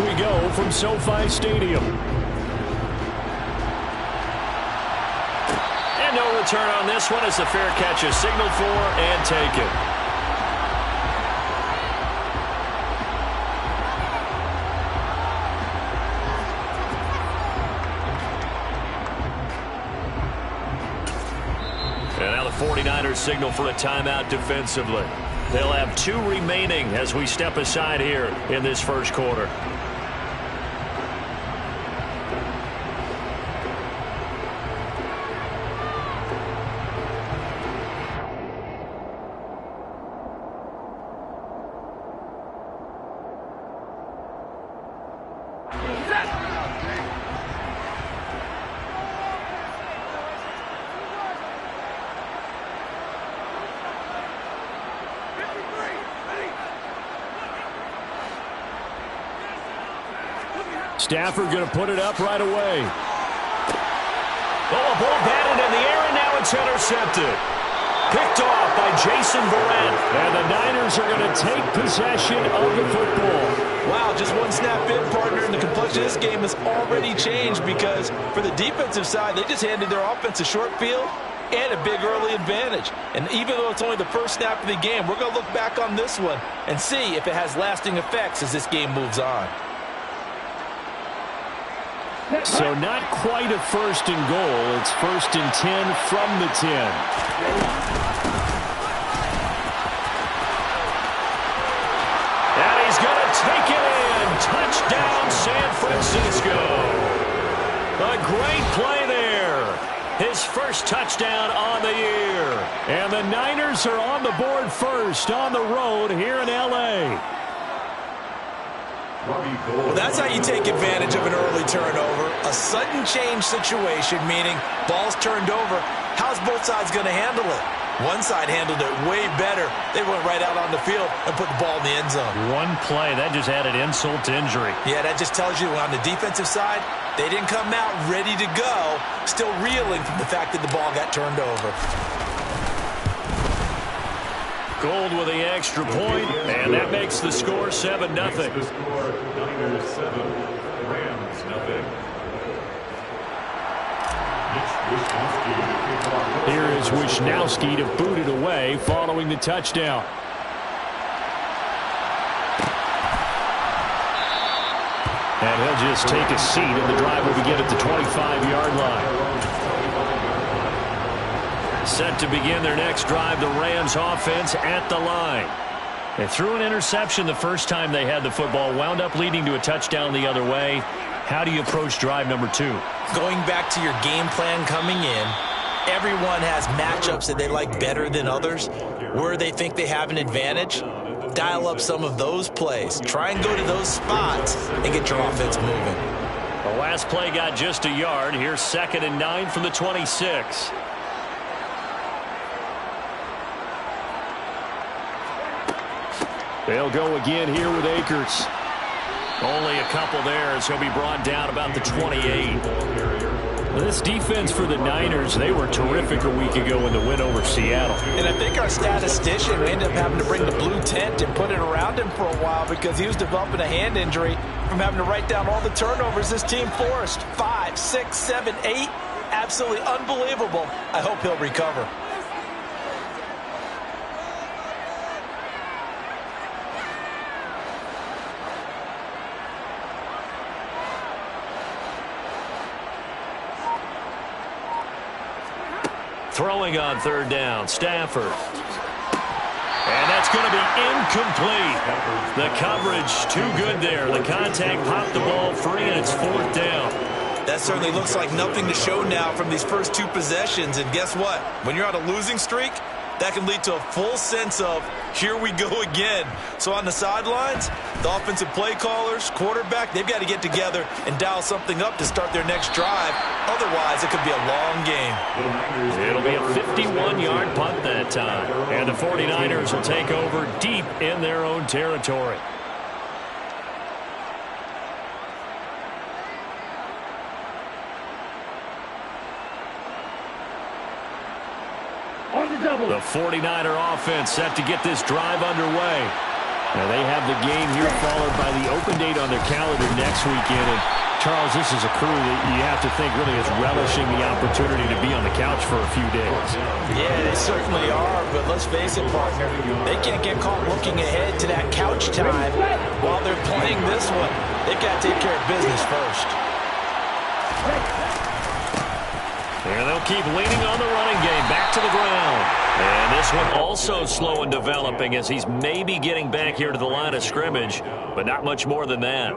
we go from SoFi Stadium. And no return on this one as the fair catch is signaled for and taken. And now the 49ers signal for a timeout defensively. They'll have 2 remaining as we step aside here in this first quarter. Stafford going to put it up right away. Oh, a ball batted in the air, and now it's intercepted. Picked off by Jason Verrett. And the Niners are going to take possession of the football. Wow, just one snap in, partner, and the complexion of this game has already changed because for the defensive side, they just handed their offense a short field and a big early advantage. And even though it's only the first snap of the game, we're going to look back on this one and see if it has lasting effects as this game moves on. So not quite a 1st and goal. It's 1st and 10 from the 10. And he's going to take it in. Touchdown, San Francisco. A great play there. His first touchdown on the year. And the Niners are on the board first on the road here in L.A. Well, that's how you take advantage of an early turnover. A sudden change situation, meaning ball's turned over. How's both sides going to handle it? One side handled it way better. They went right out on the field and put the ball in the end zone. One play, that just added insult to injury. Yeah, that just tells you on the defensive side, they didn't come out ready to go, still reeling from the fact that the ball got turned over. Gold with the extra point, and that makes the score 7-0. The score, Niners 7, Rams nothing. Here is Wishnowski to boot it away following the touchdown. And he'll just take a seat, and the drive will begin at the 25-yard line. Set to begin their next drive, the Rams offense at the line. They threw an interception the first time they had the football, wound up leading to a touchdown the other way. How do you approach drive number 2? Going back to your game plan coming in, everyone has matchups that they like better than others. Where they think they have an advantage, dial up some of those plays. Try and go to those spots and get your offense moving. The last play got just a yard. Here's 2nd and 9 from the 26. They'll go again here with Akers. Only a couple there as he'll be brought down about the 28. This defense for the Niners, they were terrific a week ago in the win over Seattle. And I think our statistician ended up having to bring the blue tent and put it around him for a while because he was developing a hand injury from having to write down all the turnovers this team forced. 5, 6, 7, 8. Absolutely unbelievable. I hope he'll recover. Throwing on 3rd down, Stafford. And that's going to be incomplete. The coverage too good there. The contact popped the ball free, and it's 4th down. That certainly looks like nothing to show now from these first 2 possessions. And guess what? When you're on a losing streak, that can lead to a full sense of, here we go again. So on the sidelines, the offensive play callers, quarterback, they've got to get together and dial something up to start their next drive. Otherwise, it could be a long game. It'll be a 51-yard punt that time. And the 49ers will take over deep in their own territory. The 49er offense set to get this drive underway. Now they have the game here followed by the open date on their calendar next weekend. And Charles, this is a crew that you have to think really is relishing the opportunity to be on the couch for a few days. Yeah, they certainly are, but let's face it, partner, they can't get caught looking ahead to that couch time while they're playing this one. They've got to take care of business first. And they'll keep leaning on the running game. Back to the ground. And this one also slow in developing as he's maybe getting back here to the line of scrimmage, but not much more than that.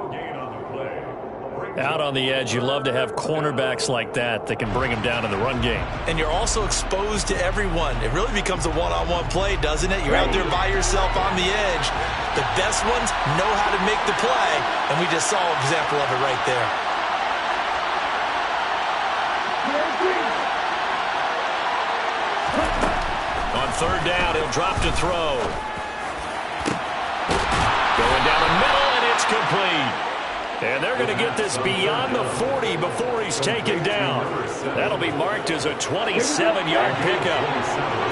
Out on the edge, you love to have cornerbacks like that can bring him down in the run game. And you're also exposed to everyone. It really becomes a one-on-one play, doesn't it? You're out there by yourself on the edge. The best ones know how to make the play, and we just saw an example of it right there. On third down, he'll drop to throw. Going down the middle, and it's complete. And they're going to get this beyond the 40 before he's taken down. That'll be marked as a 27-yard pickup.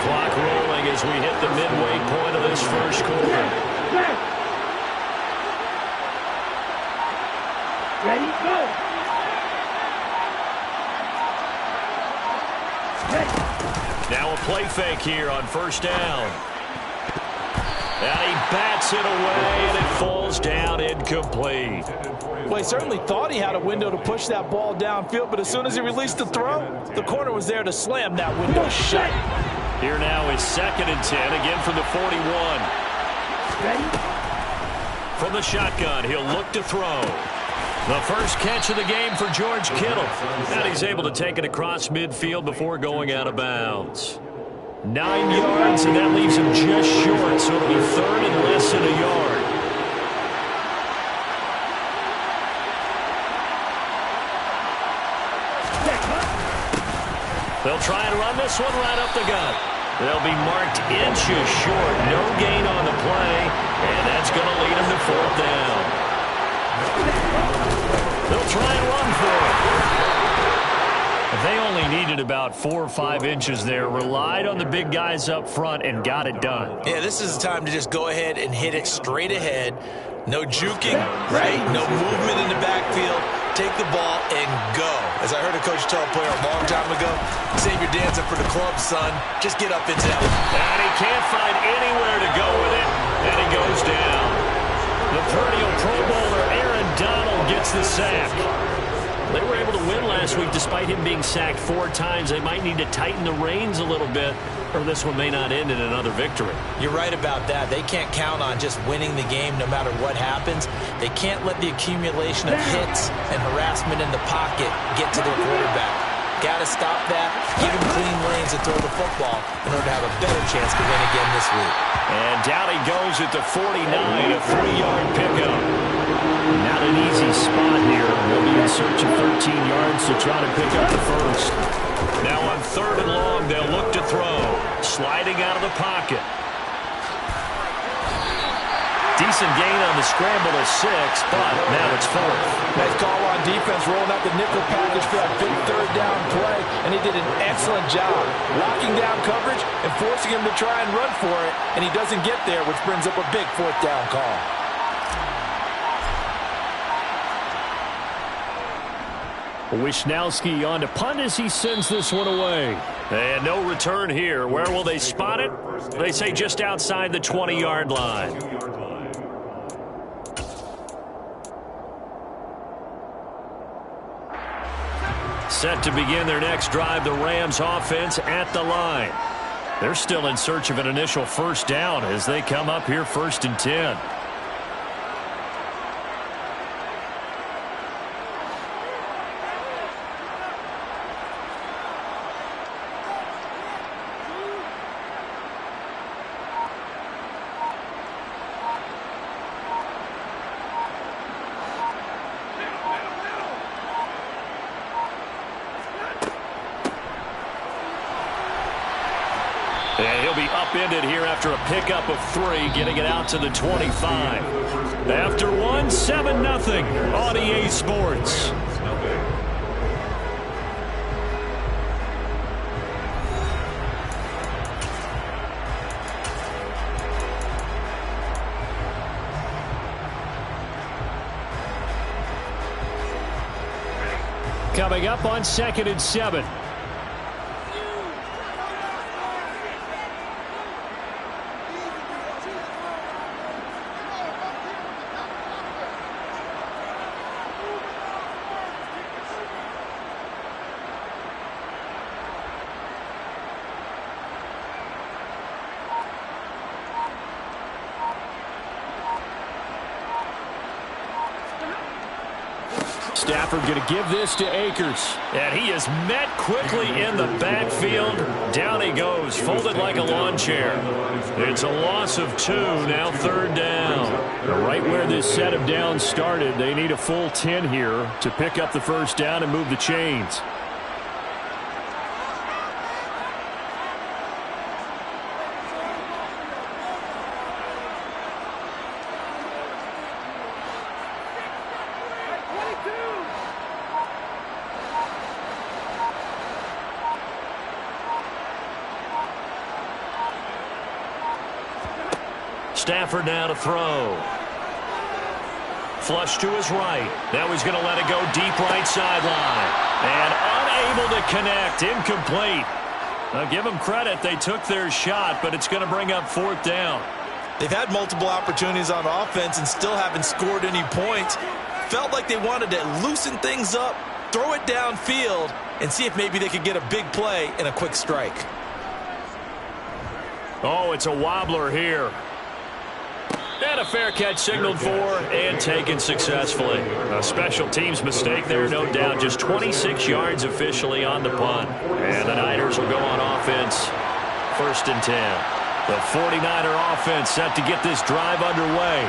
Clock rolling as we hit the midway point of this first quarter. Ready, go. Now a play fake here on first down. And he bats it away, and it falls down incomplete. Well, he certainly thought he had a window to push that ball downfield, but as soon as he released the throw, the corner was there to slam that window shut. Here now is 2nd and 10, again from the 41. From the shotgun, he'll look to throw. The first catch of the game for George Kittle. And he's able to take it across midfield before going out of bounds. 9 yards, and that leaves him just short, so it'll be 3rd and less than a yard. They'll try and run this one right up the gut. They'll be marked inches short. No gain on the play, and that's going to lead them to 4th down. They'll try and run for it. They only needed about 4 or 5 inches there, relied on the big guys up front, and got it done. Yeah, this is the time to just go ahead and hit it straight ahead. No juking, right? No movement in the backfield. Take the ball and go. As I heard a coach tell a player a long time ago, save your dancing for the club, son. Just get up into that. And he can't find anywhere to go with it, and he goes down. The perennial Pro Bowler Aaron Donald gets the sack. They were able to win last week despite him being sacked 4 times. They might need to tighten the reins a little bit, or this one may not end in another victory. You're right about that. They can't count on just winning the game no matter what happens. They can't let the accumulation of hits and harassment in the pocket get to their quarterback. Got to stop that, give him clean lanes and throw the football in order to have a better chance to win again this week. And down he goes at the 49, a 3-yard pickup. Not an easy spot here. They'll be in search of 13 yards to try to pick up the first. Now on 3rd and long, they'll look to throw. Sliding out of the pocket. Decent gain on the scramble of 6, but now it's 4th. Nice call on defense, rolling out the nickel package for that big 3rd down play, and he did an excellent job locking down coverage and forcing him to try and run for it, and he doesn't get there, which brings up a big 4th down call. Wisnowski on to punt as he sends this one away. And no return here. Where will they spot it? They say just outside the 20-yard line. Set to begin their next drive, the Rams offense at the line. They're still in search of an initial 1st down as they come up here 1st and 10. And he'll be upended here after a pickup of 3, getting it out to the 25. After 1, 7-0 on EA Sports. coming up on 2nd and 7. Stafford going to give this to Akers. And he is met quickly in the backfield. Down he goes, folded like a lawn chair. It's a loss of 2, now 3rd down. Right where this set of downs started, they need a full 10 here to pick up the 1st down and move the chains. Stafford now to throw. Flush to his right. Now he's going to let it go deep right sideline. And unable to connect. Incomplete. Now give them credit. They took their shot, but it's going to bring up 4th down. They've had multiple opportunities on offense and still haven't scored any points. Felt like they wanted to loosen things up, throw it downfield, and see if maybe they could get a big play and a quick strike. Oh, it's a wobbler here. And a fair catch signaled for and taken successfully. A special teams mistake there, no doubt. Just 26 yards officially on the punt. And the Niners will go on offense. 1st and 10. The 49er offense set to get this drive underway.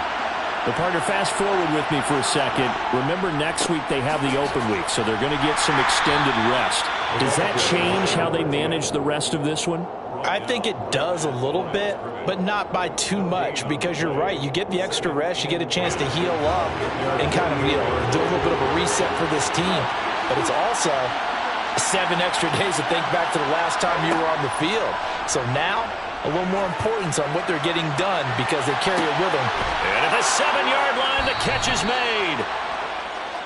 The partner, fast forward with me for a second. Remember, next week they have the open week, so they're going to get some extended rest. Does that change how they manage the rest of this one? I think it does a little bit, but not by too much, because you're right. You get the extra rest, you get a chance to heal up and kind of do a little bit of a reset for this team. But it's also 7 extra days to think back to the last time you were on the field. So now, a little more importance on what they're getting done because they carry it with them. And at the 7-yard line, the catch is made.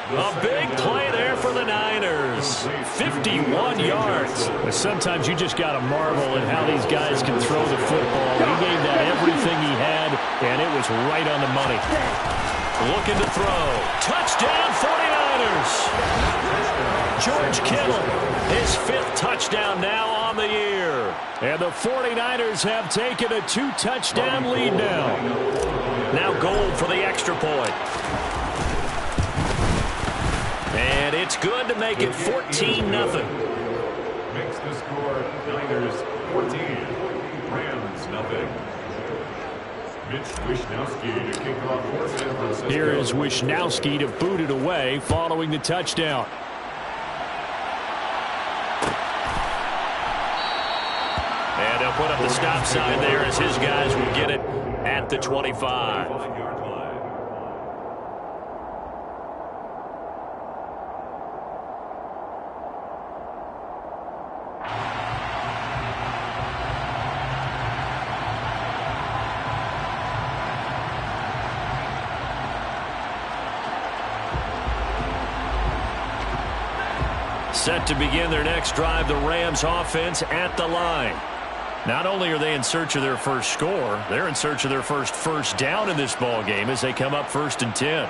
A big play there for the Niners. 51 yards. But sometimes you just got to marvel at how these guys can throw the football. He gave that everything he had, and it was right on the money. Looking to throw. Touchdown, 49ers. George Kittle, his 5th touchdown now on the year. And the 49ers have taken a 2-touchdown lead now. Now Gold for the extra point. And it's good to make it 14-0. Makes the score Niners 14, Rams nothing. Mitch Wishnowsky to kick off for San Francisco. Here is Wishnowsky to boot it away following the touchdown. And they'll put up the stop sign there as his guys will get it at the 25. Set to begin their next drive, the Rams offense at the line. Not only are they in search of their first score, they're in search of their first down in this ball game as they come up 1st and 10.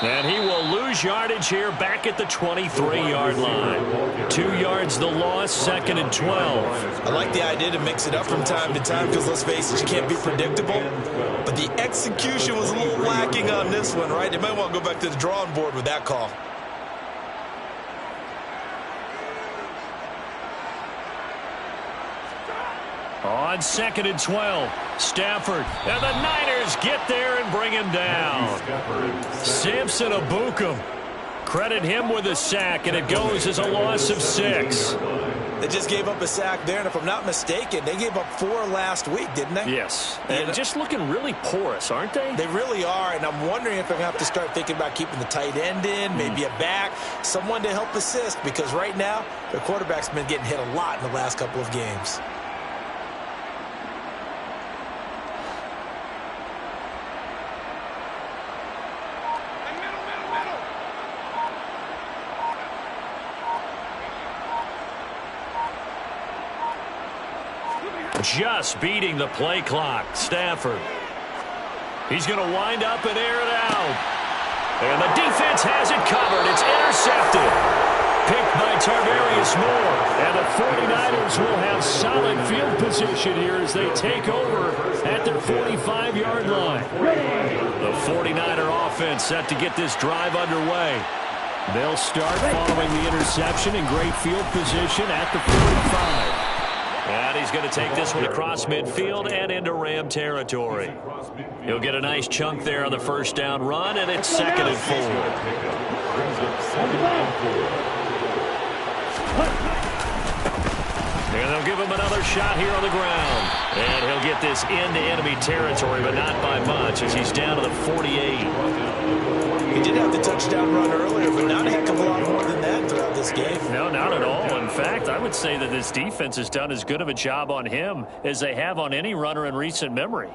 And he will lose yardage here back at the 23-yard line. 2 yards the loss, 2nd and 12. I like the idea to mix it up from time to time because, let's face it, you can't be predictable. But the execution was a little lacking on this one, right? They might want to go back to the drawing board with that call. On 2nd and 12, Stafford. And the Niners get there and bring him down. Samson Ebukam. Credit him with a sack, and it goes as a loss of 6. They just gave up a sack there, and if I'm not mistaken, they gave up 4 last week, didn't they? Yes. And just looking really porous, aren't they? They really are, and I'm wondering if I'm going to have to start thinking about keeping the tight end in, maybe a back, someone to help assist, because right now, their quarterback's been getting hit a lot in the last couple of games. Just beating the play clock. Stafford. He's going to wind up and air it out. And the defense has it covered. It's intercepted. Picked by Tarvarius Moore. And the 49ers will have solid field position here as they take over at their 45-yard line. The 49er offense set to get this drive underway. They'll start following the interception in great field position at the 45. And he's going to take this one across midfield and into Ram territory. He'll get a nice chunk there on the first down run, and it's 2nd and 4. And they'll give him another shot here on the ground. And he'll get this into enemy territory, but not by much as he's down to the 48. He did have the touchdown run earlier, but not a heck of a lot more than that throughout this game. No, not at all. In fact, I would say that this defense has done as good of a job on him as they have on any runner in recent memory.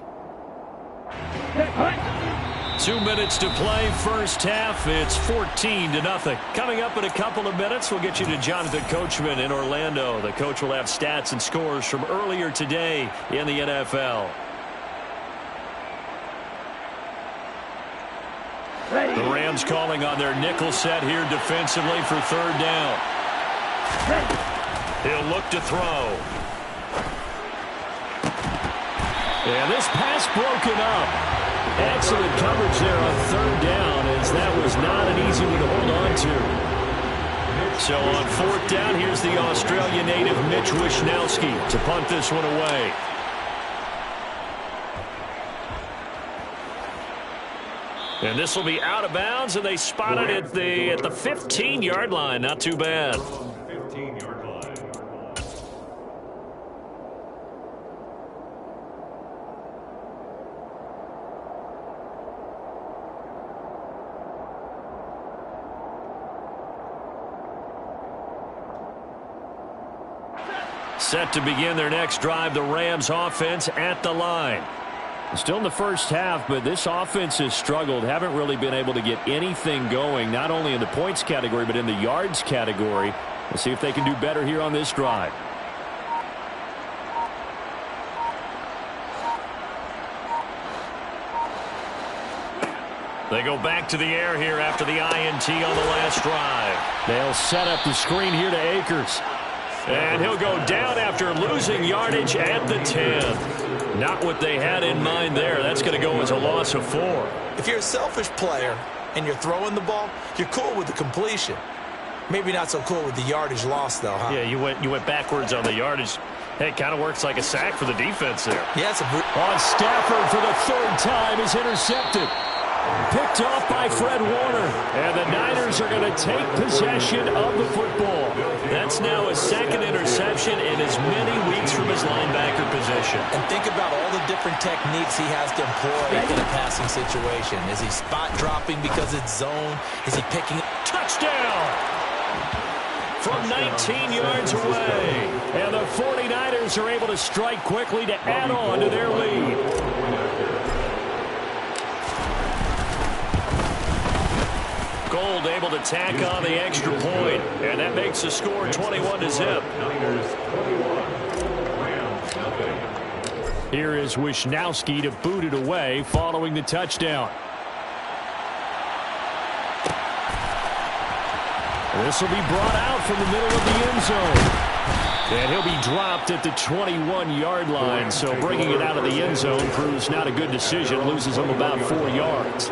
2 minutes to play, first half. It's 14-0. Coming up in a couple of minutes, we'll get you to Jonathan Coachman in Orlando. The coach will have stats and scores from earlier today in the NFL. The Rams calling on their nickel set here defensively for 3rd down. He'll look to throw. And this pass broken up. Excellent coverage there on 3rd down, as that was not an easy one to hold on to. So on 4th down, here's the Australian native Mitch Wishnowsky to punt this one away. And this will be out of bounds, and they spot it at the 15-yard line. Not too bad. 15-yard line. Set to begin their next drive, the Rams offense at the line. Still in the first half, but this offense has struggled. Haven't really been able to get anything going, not only in the points category, but in the yards category. We'll see if they can do better here on this drive. They go back to the air here after the INT on the last drive. They'll set up the screen here to Akers. And he'll go down after losing yardage at the 10. Not what they had in mind there. That's going to go as a loss of 4. If you're a selfish player and you're throwing the ball, you're cool with the completion. Maybe not so cool with the yardage loss, though, huh? Yeah, you went backwards on the yardage. Hey, it kind of works like a sack for the defense there. Yeah, it's on Stafford for the 3rd time is intercepted. Picked off by Fred Warner. And the Niners are going to take possession of the football. That's now his 2nd interception in as many weeks from his linebacker position. And think about all the different techniques he has to employ in a passing situation. Is he spot dropping because it's zone? Is he picking? Touchdown! From 19 yards away. And the 49ers are able to strike quickly to add on to their lead. Gold able to tack on the extra point, and that makes the score 21-0. Here is Wishnowsky to boot it away following the touchdown. This will be brought out from the middle of the end zone. And he'll be dropped at the 21-yard line, so bringing it out of the end zone proves not a good decision, loses him about 4 yards.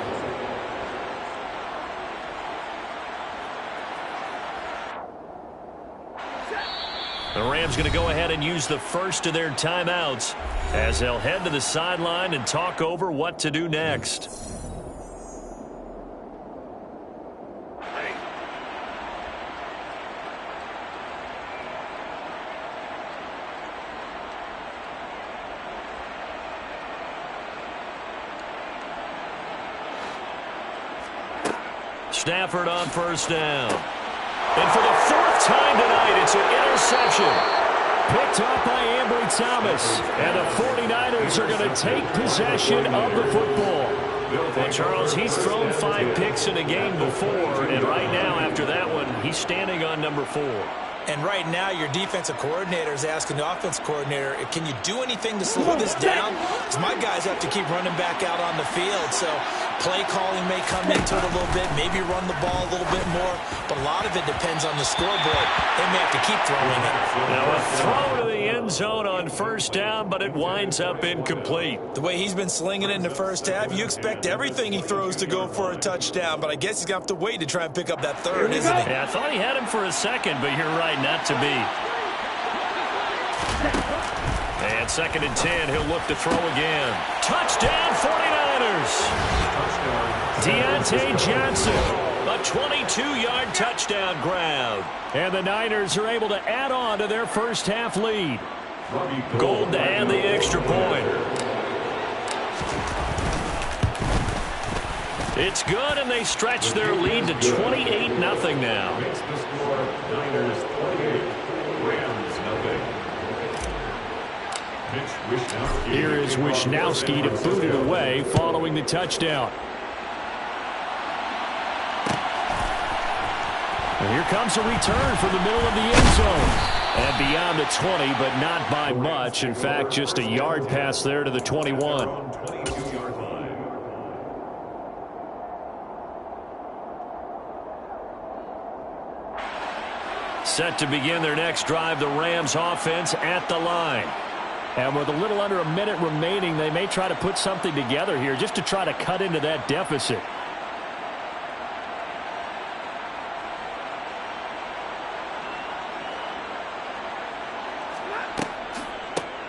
The Rams going to go ahead and use the first of their timeouts as they'll head to the sideline and talk over what to do next. Stafford on first down. And for the fourth time tonight, it's an interception. Picked off by Ambry Thomas. And the 49ers are going to take possession of the football. And Charles, he's thrown 5 picks in a game before. And right now, after that one, he's standing on number 4. And right now, your defensive coordinator is asking the offense coordinator, can you do anything to slow this down? Because my guys have to keep running back out on the field. So play calling may come into it a little bit, maybe run the ball a little bit more. But a lot of it depends on the scoreboard. They may have to keep throwing it. Now a throw to the end zone on first down, but it winds up incomplete. The way he's been slinging it in the first half, you expect everything he throws to go for a touchdown. But I guess he's going to have to wait to try and pick up that third, isn't he? Yeah, I thought he had him for a second, but you're right, not to be. And 2nd and 10, he'll look to throw again. Touchdown 49ers! Deontay Johnson, a 22-yard touchdown grab. And the Niners are able to add on to their first half lead. Gold to add the extra point. It's good, and they stretch their lead to 28-0 now. Makes the score Niners 28, Rams nothing. Here is Wishnowski to boot it away following the touchdown. And here comes a return from the middle of the end zone. And beyond the 20, but not by much. In fact, just a yard pass there to the 21. Set to begin their next drive, the Rams offense at the line. And with a little under a minute remaining, they may try to put something together here just to try to cut into that deficit.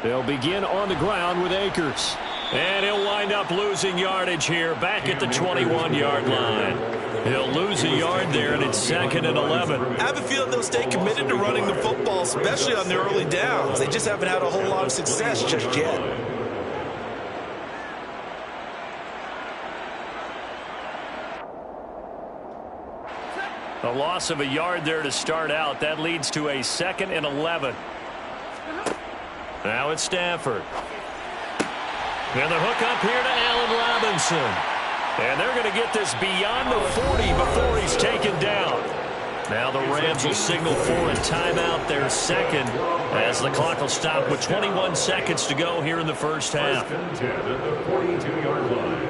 They'll begin on the ground with Akers. And he'll wind up losing yardage here back at the 21-yard line. He'll lose a yard there, and it's 2nd and 11. I have a feeling they'll stay committed to running the football, especially on their early downs. They just haven't had a whole lot of success just yet. A loss of a yard there to start out. That leads to a 2nd and 11. Now it's Stafford. And the hook up here to Allen Robinson. And they're going to get this beyond the 40 before he's taken down. Now the Rams will signal for a timeout, their second, as the clock will stop with 21 seconds to go here in the first half. 1st and 10 at the 42-yard line.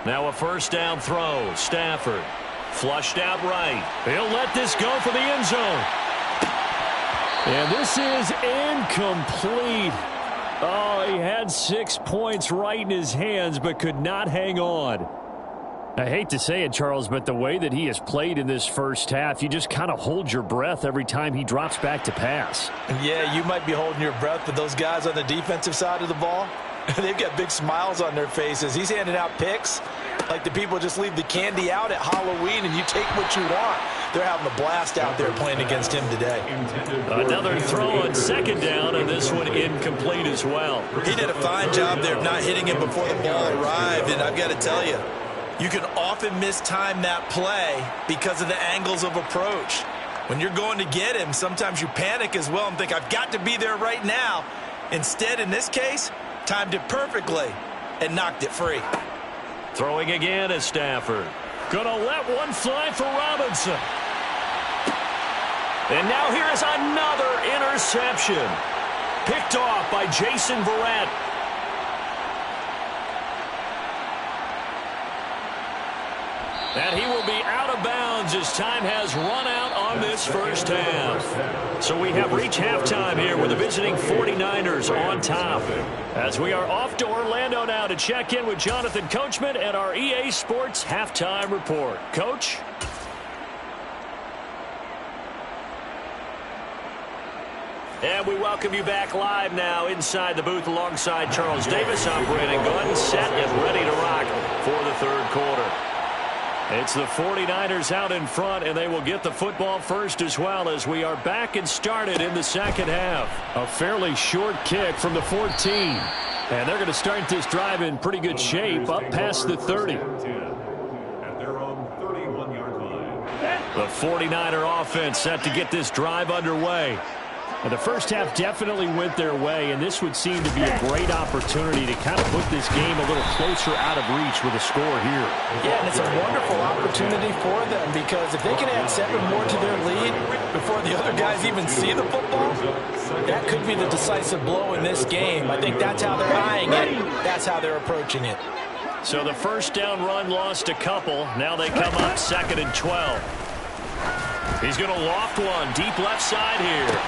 Now a first down throw. Stafford flushed out right. He'll let this go for the end zone. And this is incomplete. Oh, he had 6 points right in his hands, but could not hang on. I hate to say it, Charles, but the way that he has played in this first half, you just kind of hold your breath every time he drops back to pass. Yeah, you might be holding your breath, but those guys on the defensive side of the ball, they've got big smiles on their faces. He's handing out picks like the people just leave the candy out at Halloween and you take what you want. They're having a blast out there playing against him today. Another throw on 2nd down, and this one incomplete as well. He did a fine job there of not hitting him before the ball arrived, and I've got to tell you, you can often mistime that play because of the angles of approach. When you're going to get him, sometimes you panic as well and think, I've got to be there right now. Instead, in this case, timed it perfectly and knocked it free. Throwing again is Stafford. Gonna let one fly for Robinson. And now here is another interception. Picked off by Jason Verrett. And he will be out of bounds as time has run out on this first half. So we have reached halftime here with the visiting 49ers on top. As we are off to Orlando now to check in with Jonathan Coachman and our EA Sports Halftime Report. Coach? And we welcome you back live now inside the booth alongside Charles Davis, operating gun, set, and ready to rock for the third quarter. It's the 49ers out in front, and they will get the football first as well as we are back and started in the second half. A fairly short kick from the 14. And they're going to start this drive in pretty good shape, up past the 30. At their own 31-yard line. The 49er offense set to get this drive underway. And the first half definitely went their way, and this would seem to be a great opportunity to kind of put this game a little closer out of reach with a score here. Yeah, and it's a wonderful opportunity for them because if they can add 7 more to their lead before the other guys even see the football, that could be the decisive blow in this game. I think that's how they're eyeing it. That's how they're approaching it. So the first down run lost a couple. Now they come up 2nd and 12. He's going to loft one deep left side here.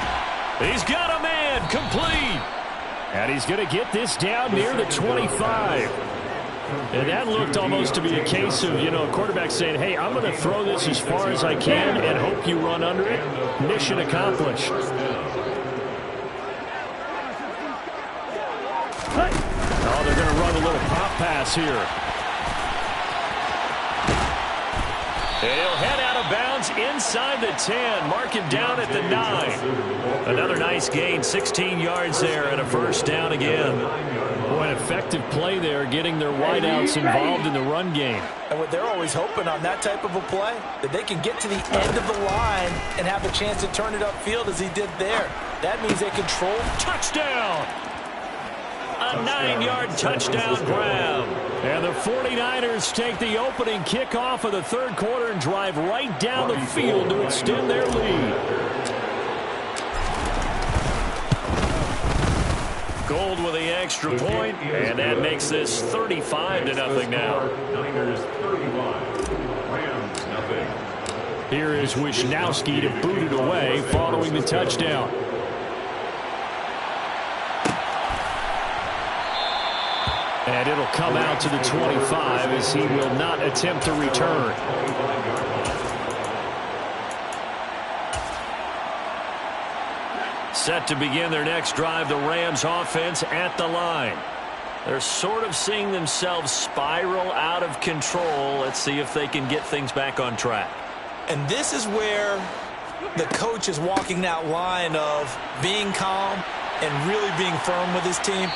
He's got a man, complete. And he's going to get this down near the 25. And that looked almost to be a case of, a quarterback saying, hey, I'm going to throw this as far as I can and hope you run under it. Mission accomplished. Oh, they're going to run a little pop pass here. He'll head out of bounds inside the 10. Mark him down at the 9. Another nice gain, 16 yards there, and a first down again. Boy, an effective play there, getting their wideouts involved in the run game. And what they're always hoping on that type of a play, that they can get to the end of the line and have a chance to turn it upfield as he did there. That means they control. Touchdown! A 9-yard touchdown grab. And the 49ers take the opening kickoff of the third quarter and drive right down the field to extend their lead. Gold with the extra point, and that makes this 35-0 now. Niners 35, Rams nothing. Here is Wisnowski to boot it away following the touchdown. And it'll come out to the 25 as he will not attempt to return. Set to begin their next drive, the Rams offense at the line. They're sort of seeing themselves spiral out of control. Let's see if they can get things back on track. And this is where the coach is walking that line of being calm and really being firm with his team.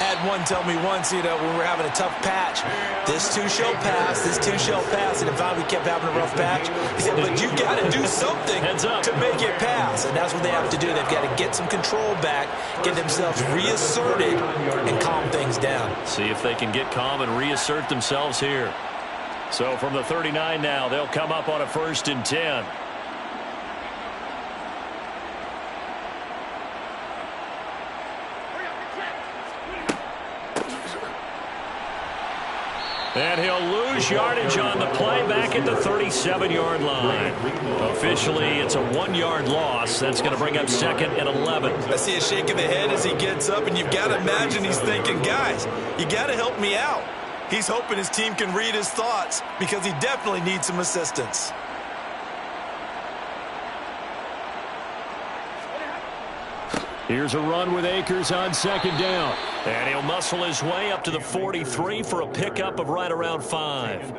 Had one tell me once, when we're having a tough patch, this too shall pass, this too shall pass. And if we kept having a rough patch, he said, but you got to do something to make it pass. And that's what they have to do. They've got to get some control back, get themselves reasserted, and calm things down. See if they can get calm and reassert themselves here. So from the 39 now, they'll come up on a 1st and 10. And he'll lose yardage on the play back at the 37-yard line. Officially, it's a 1-yard loss. That's going to bring up 2nd and 11. I see a shake of the head as he gets up, and you've got to imagine he's thinking, guys, you got to help me out. He's hoping his team can read his thoughts because he definitely needs some assistance. Here's a run with Akers on 2nd down. And he'll muscle his way up to the 43 for a pickup of right around 5.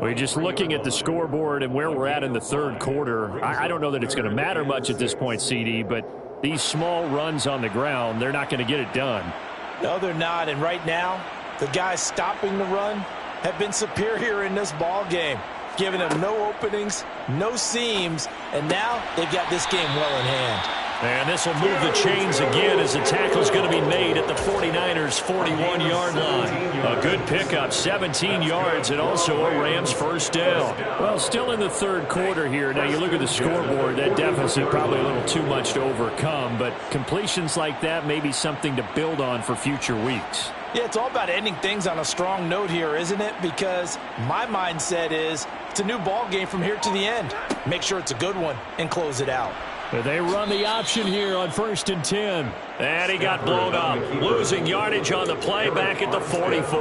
We're just looking at the scoreboard and where we're at in the third quarter. I don't know that it's going to matter much at this point, CD, but these small runs on the ground, they're not going to get it done. No, they're not. And right now, the guys stopping the run have been superior in this ball game, giving them no openings, no seams, and now they've got this game well in hand. And this will move the chains again as the tackle's going to be made at the 49ers' 41-yard line. A good pickup, 17 yards, and also a Rams first down. Well, still in the third quarter here. Now, you look at the scoreboard, that deficit probably a little too much to overcome, but completions like that may be something to build on for future weeks. Yeah, it's all about ending things on a strong note here, isn't it? Because my mindset is it's a new ball game from here to the end. Make sure it's a good one and close it out. They run the option here on 1st and 10. And he got blown up, losing yardage on the play back at the 44.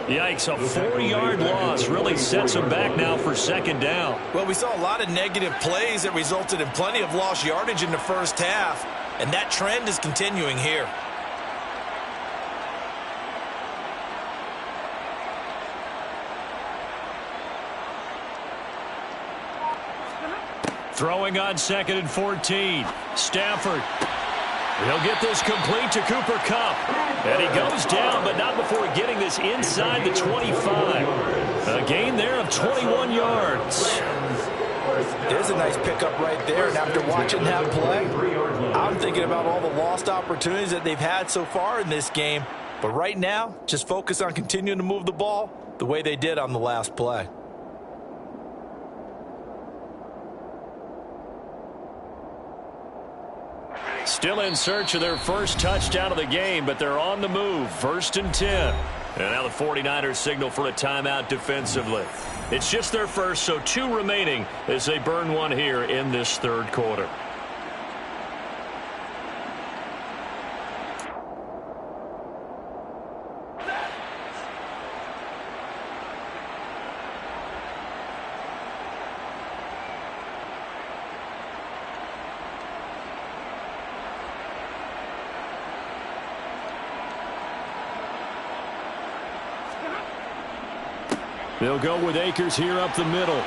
Yikes, a 4-yard loss really sets him back now for 2nd down. Well, we saw a lot of negative plays that resulted in plenty of lost yardage in the first half, and that trend is continuing here. Throwing on 2nd and 14. Stafford. He'll get this complete to Cooper Kupp. And he goes down, but not before getting this inside the 25. A gain there of 21 yards. There's a nice pickup right there, and after watching that play, I'm thinking about all the lost opportunities that they've had so far in this game. But right now, just focus on continuing to move the ball the way they did on the last play. Still in search of their first touchdown of the game, but they're on the move. 1st and 10. And now the 49ers signal for a timeout defensively. It's just their first, so 2 remaining as they burn one here in this 3rd quarter. They'll go with Akers here up the middle.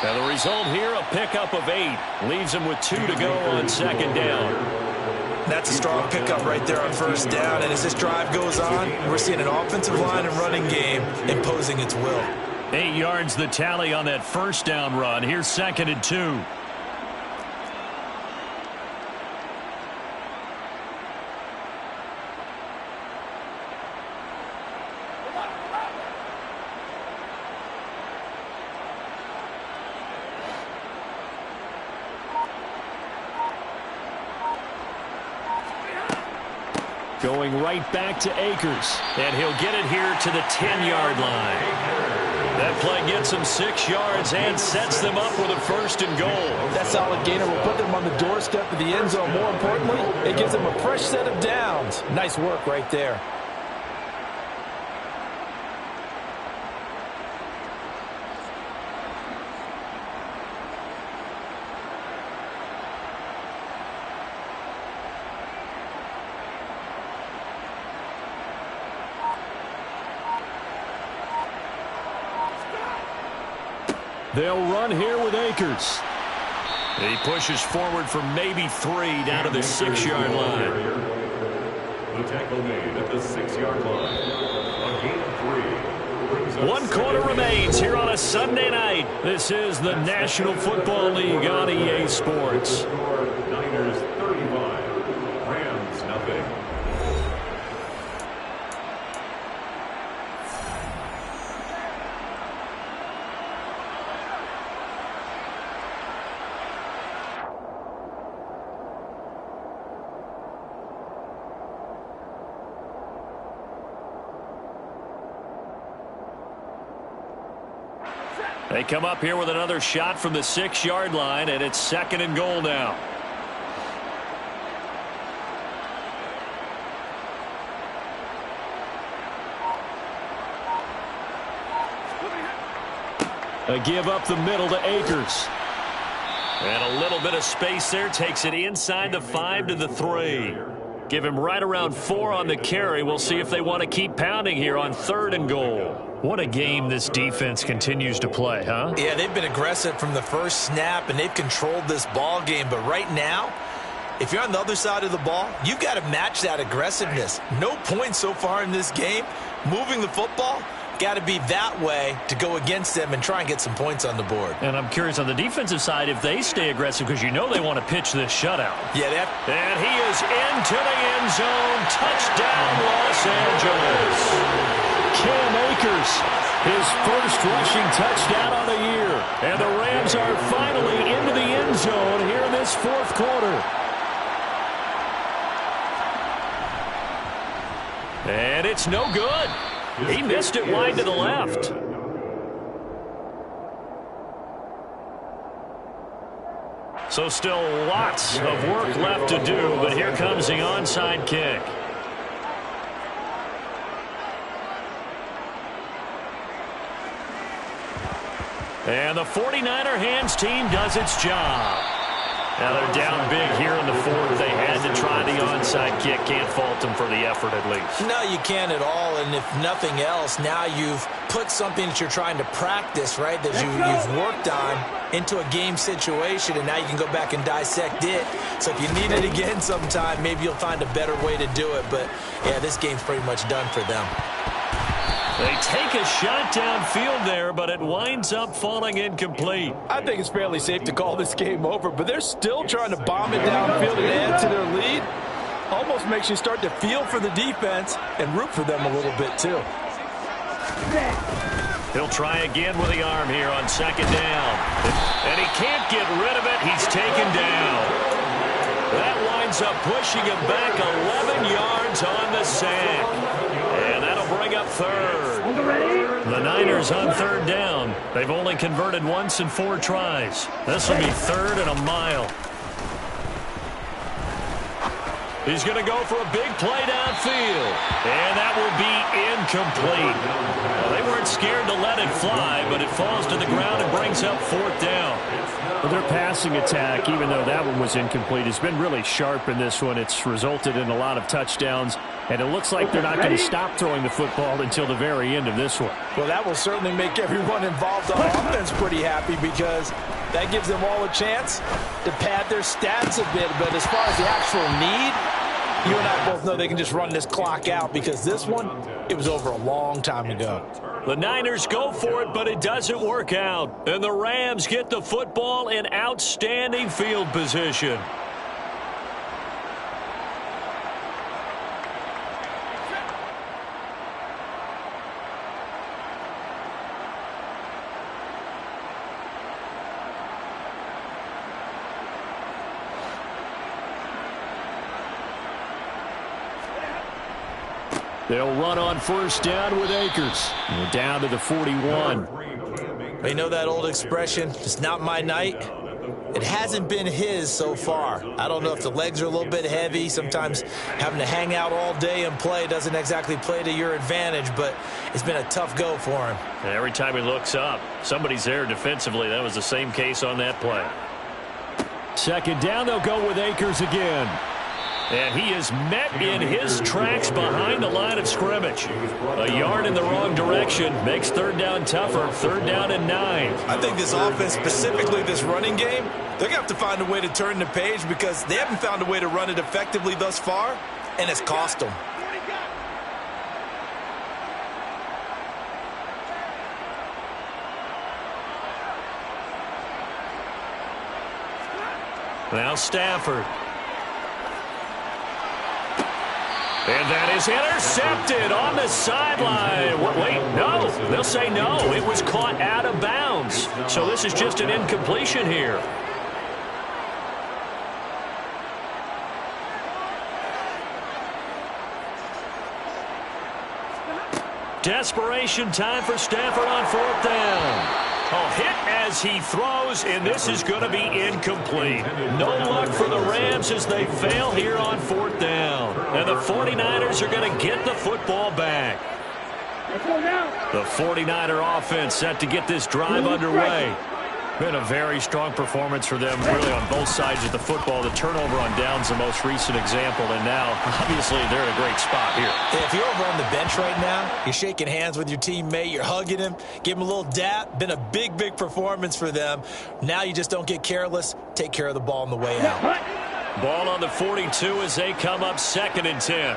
Now the result here, a pickup of 8. Leaves them with 2 to go on 2nd down. That's a strong pickup right there on 1st down. And as this drive goes on, we're seeing an offensive line and running game imposing its will. 8 yards the tally on that 1st down run. Here's 2nd and 2. Going right back to Akers. And he'll get it here to the 10-yard line. That play gets them 6 yards and sets them up with a 1st and goal. That solid gainer will put them on the doorstep of the end zone. More importantly, it gives them a fresh set of downs. Nice work right there. They'll run here with Akers. He pushes forward for maybe 3 down to the 6-yard line. The tackle made at the 6-yard line. A gain of 3. 1 quarter remains here on a Sunday night. This is the National Football League on EA Sports. Niners 35. Rams nothing. They come up here with another shot from the 6-yard line, and it's 2nd and goal now. A give up the middle to Akers. And a little bit of space there, takes it inside the 5 to the 3. Give him right around 4 on the carry. We'll see if they want to keep pounding here on 3rd and goal. What a game this defense continues to play, huh? Yeah, they've been aggressive from the first snap, and they've controlled this ball game. But right now, if you're on the other side of the ball, you've got to match that aggressiveness. No points so far in this game. Moving the football, got to be that way to go against them and try and get some points on the board. And I'm curious on the defensive side if they stay aggressive, because you know they want to pitch this shutout. Yeah, and he is into the end zone. Touchdown, Los Angeles. Cam Akers, his first rushing touchdown on the year. And the Rams are finally into the end zone here in this 4th quarter. And it's no good. He missed it wide to the left. So still lots of work left to do, but here comes the onside kick. And the 49er hands team does its job. Now they're down big here in the 4th. They had to try the onside kick. Can't fault them for the effort at least. No, you can't at all. And if nothing else, now you've put something that you're trying to practice, right, that you've worked on into a game situation, and now you can go back and dissect it. So if you need it again sometime, maybe you'll find a better way to do it. But, yeah, this game's pretty much done for them. They take a shot downfield there, but it winds up falling incomplete. I think it's fairly safe to call this game over, but they're still trying to bomb it downfield and add to their lead. Almost makes you start to feel for the defense and root for them a little bit, too. He'll try again with the arm here on second down. And he can't get rid of it. He's taken down. That winds up pushing him back 11 yards on the sack. And that'll bring up third. The Niners on third down. They've only converted once in 4 tries. This will be third and a mile. He's going to go for a big play downfield. And that will be incomplete. Well, they weren't scared to let it fly, but it falls to the ground and brings up fourth down. Well, their passing attack, even though that one was incomplete, has been really sharp in this one. It's resulted in a lot of touchdowns, and it looks like they're not going to stop throwing the football until the very end of this one. Well, that will certainly make everyone involved on offense pretty happy, because that gives them all a chance to pad their stats a bit. But as far as the actual need, you and I both know they can just run this clock out, because this one, it was over a long time ago. The Niners go for it, but it doesn't work out. And the Rams get the football in outstanding field position. They'll run on first down with Akers. We're down to the 41. You know that old expression, it's not my night? It hasn't been his so far. I don't know if the legs are a little bit heavy. Sometimes having to hang out all day and play doesn't exactly play to your advantage, but it's been a tough go for him. And every time he looks up, somebody's there defensively. That was the same case on that play. Second down, they'll go with Akers again. And he is met in his tracks behind the line of scrimmage. A yard in the wrong direction makes third down tougher. Third down and 9. I think this offense, specifically this running game, they're going to have to find a way to turn the page, because they haven't found a way to run it effectively thus far, and it's cost them. Now Stafford. And that is intercepted on the sideline. Wait, no. They'll say no. It was caught out of bounds. So this is just an incompletion here. Desperation time for Stafford on fourth down. Oh, hit as he throws, and this is going to be incomplete. No luck for the Rams as they fail here on fourth down. And the 49ers are going to get the football back. The 49er offense set to get this drive underway. Been a very strong performance for them, really, on both sides of the football. The turnover on downs, the most recent example, and now, obviously, they're in a great spot here. Yeah, if you're over on the bench right now, you're shaking hands with your teammate, you're hugging him, give him a little dap. Been a big, big performance for them. Now you just don't get careless. Take care of the ball on the way out. Ball on the 42 as they come up second and 10.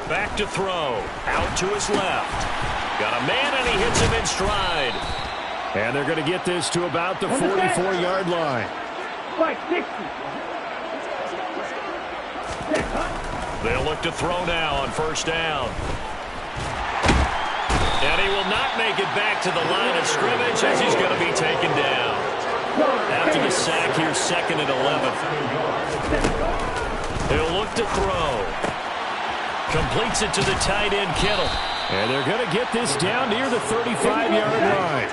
Back to throw. Out to his left. Got a man, and he hits him in stride. And they're going to get this to about the 44-yard line. They'll look to throw now on first down. And he will not make it back to the line of scrimmage as he's going to be taken down. After the sack here, second and 11. He'll look to throw. Completes it to the tight end, Kittle. And they're going to get this down near the 35-yard line.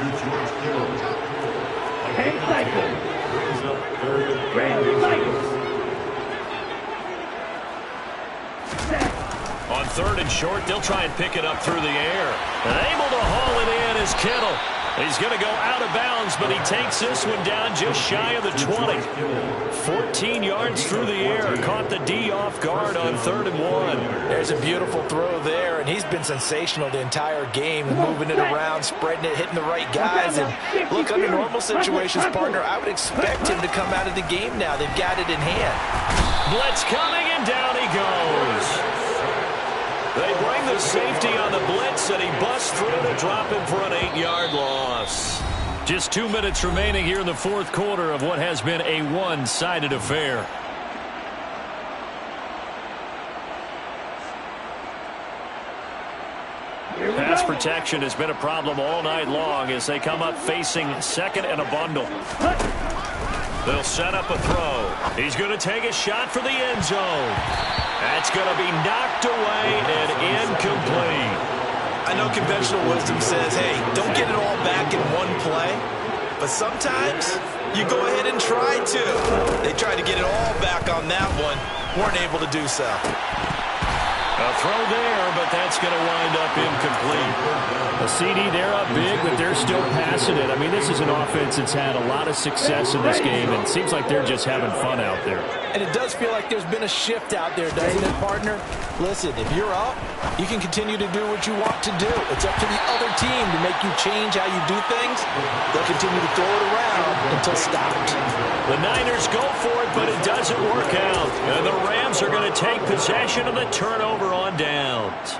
On third and short, they'll try and pick it up through the air. And able to haul it in is Kittle. He's going to go out of bounds, but he takes this one down just shy of the 20. 14 yards through the air. Caught the D off guard on 3rd and 1. There's a beautiful throw there, and he's been sensational the entire game, moving it around, spreading it, hitting the right guys. And look, under normal situations, partner, I would expect him to come out of the game now. They've got it in hand. Blitz coming, and down he goes. They bring the safety on the blitz, and he busts through to drop him for an 8-yard loss. Just 2 minutes remaining here in the 4th quarter of what has been a one-sided affair. Pass protection has been a problem all night long as they come up facing 2nd and a bundle. They'll set up a throw. He's going to take a shot for the end zone. That's going to be knocked away and incomplete. I know conventional wisdom says, hey, don't get it all back in one play. But sometimes you go ahead and try to. They tried to get it all back on that one. Weren't able to do so. A throw there, but that's going to wind up incomplete. A CD, they're up big, but they're still passing it. I mean, this is an offense that's had a lot of success in this game, and it seems like they're just having fun out there. And it does feel like there's been a shift out there, doesn't it, partner? Listen, if you're up, you can continue to do what you want to do. It's up to the other team to make you change how you do things. They'll continue to throw it around until stopped. The Niners go for it, but it doesn't work out. And the Rams are going to take possession of the turnover on downs.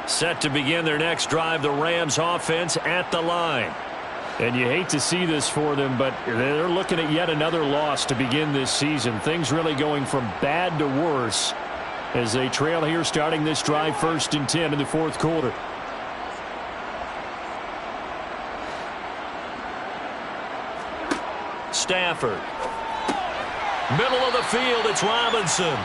Set to begin their next drive, the Rams offense at the line. And you hate to see this for them, but they're looking at yet another loss to begin this season. Things really going from bad to worse as they trail here starting this drive 1st and 10 in the 4th quarter. Stafford. Middle of the field, it's Robinson.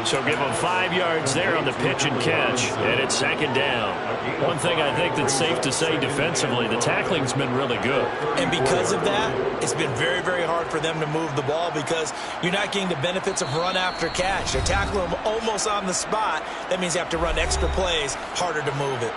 So give him 5 yards there on the pitch and catch, and it's 2nd down. One thing I think that's safe to say defensively, the tackling's been really good. And because of that, it's been very, very hard for them to move the ball because you're not getting the benefits of run after catch. They're tackling them almost on the spot. That means you have to run extra plays, harder to move it.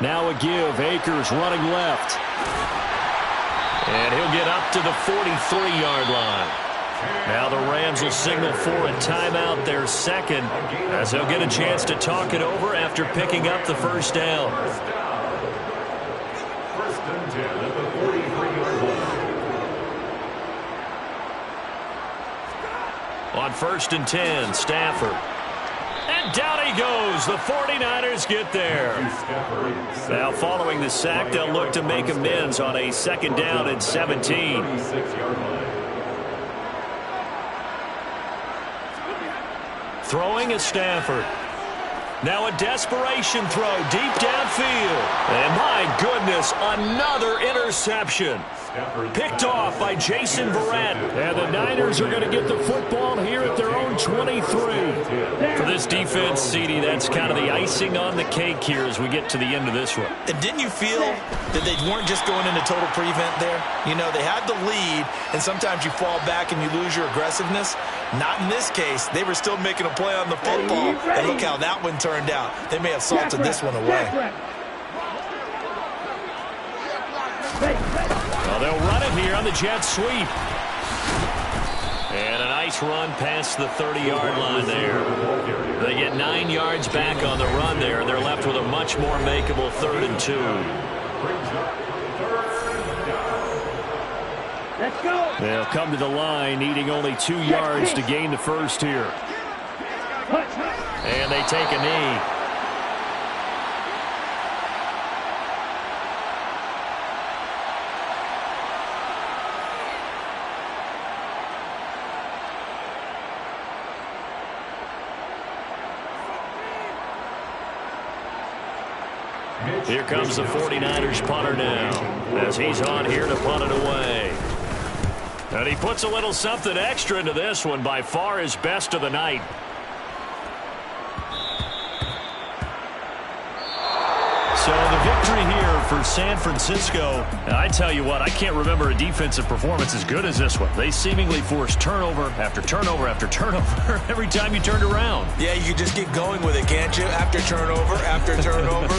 Now a give. Akers running left. And he'll get up to the 43-yard line. Now the Rams will signal for a timeout, their 2nd, as they'll get a chance to talk it over after picking up the 1st down. 1st and 10 at the 43-yard line. On 1st and 10, Stafford. And down he goes. The 49ers get there. Now following the sack, they'll look to make amends on a 2nd down and 17. Throwing is Stafford. Now a desperation throw deep downfield. And my goodness, another interception. Picked off by Jason Verrett. And the Niners are going to get the football here at their own 23. For this defense, CD, that's kind of the icing on the cake here as we get to the end of this one. And didn't you feel that they weren't just going into total prevent there? You know, they had the lead, and sometimes you fall back and you lose your aggressiveness. Not in this case. They were still making a play on the football, and look how that one turned out. They may have salted this one away. Well, they'll run it here on the jet sweep. And a nice run past the 30-yard line there. They get 9 yards back on the run there. They're left with a much more makeable 3rd and 2. Let's go. They'll come to the line needing only 2 yards to gain the 1st here. And they take a knee. Here comes the 49ers punter now, as he's on here to punt it away. And he puts a little something extra into this one, by far his best of the night. for San Francisco. And I tell you what, I can't remember a defensive performance as good as this one. They seemingly forced turnover after turnover after turnover every time you turned around. Yeah, you can just keep going with it, can't you? After turnover, after turnover.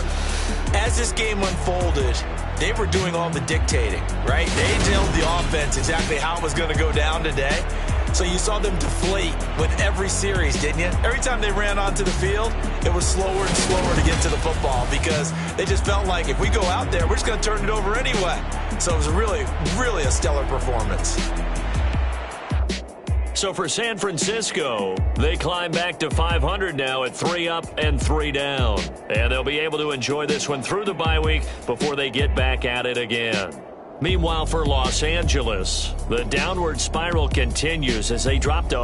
As this game unfolded, they were doing all the dictating, right? They told the offense exactly how it was going to go down today. So you saw them deflate with every series, didn't you? Every time they ran onto the field, it was slower and slower to get to the football because they just felt like if we go out there, we're just going to turn it over anyway. So it was really, really a stellar performance. So for San Francisco, they climb back to 500 now at 3 up and 3 down. And they'll be able to enjoy this one through the bye week before they get back at it again. Meanwhile, for Los Angeles, the downward spiral continues as they drop to